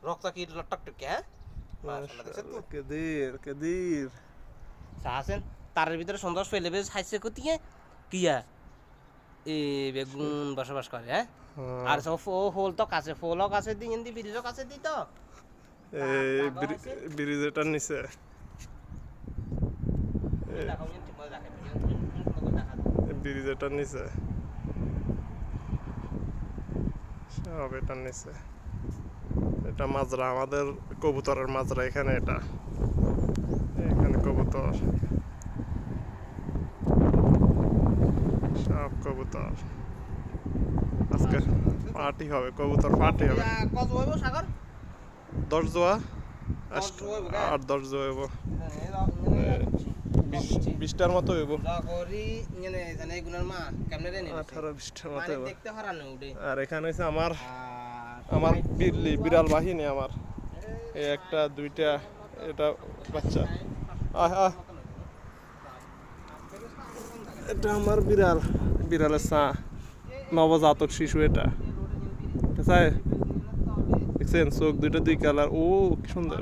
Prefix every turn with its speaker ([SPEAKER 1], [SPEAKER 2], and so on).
[SPEAKER 1] রক্ত কি টকটকে হ্যাঁ মাশাআল্লাহ দেখছেন তো
[SPEAKER 2] কেদির
[SPEAKER 1] সাহাসেন তারের ভিতরে সন্দেশ ফেলে বেশ হাইছে কতিয়ে কিয়া এই বেগুন বসবাস করে হ্যাঁ আর সব ফুল তো কাছে ফুলও কাছে দিই ইন্দি ব্রিজও কাছে দিই তো
[SPEAKER 2] এই ব্রিজেটার নিচে ব্রিজেটার নিচে সব এটার নিচে এটা মাজরা আমাদের কবুতরের মাজরা এখানে এখানে কবুতর সব কবুতর আজকে পার্টি হবে কবুতর পার্টি হবে
[SPEAKER 1] কত হইব সাগর
[SPEAKER 2] 10 জোয়া 8 10 জোয়া হইব 20টার মতো হইব
[SPEAKER 1] জাগরি মানে জানে গুনার মা কেমনে রে
[SPEAKER 2] 18 20টার মতো হইব
[SPEAKER 1] দেখতে হারানো উঠে
[SPEAKER 2] আর এখানে হইছে আমার বিড়াল বাহিনী আমার এই একটা দুইটা এটা বাচ্চা এটা আমার বিড়ালের নবজাতক শিশু এটা দেখছেন চোখ দুইটা দুই কালার ও কি সুন্দর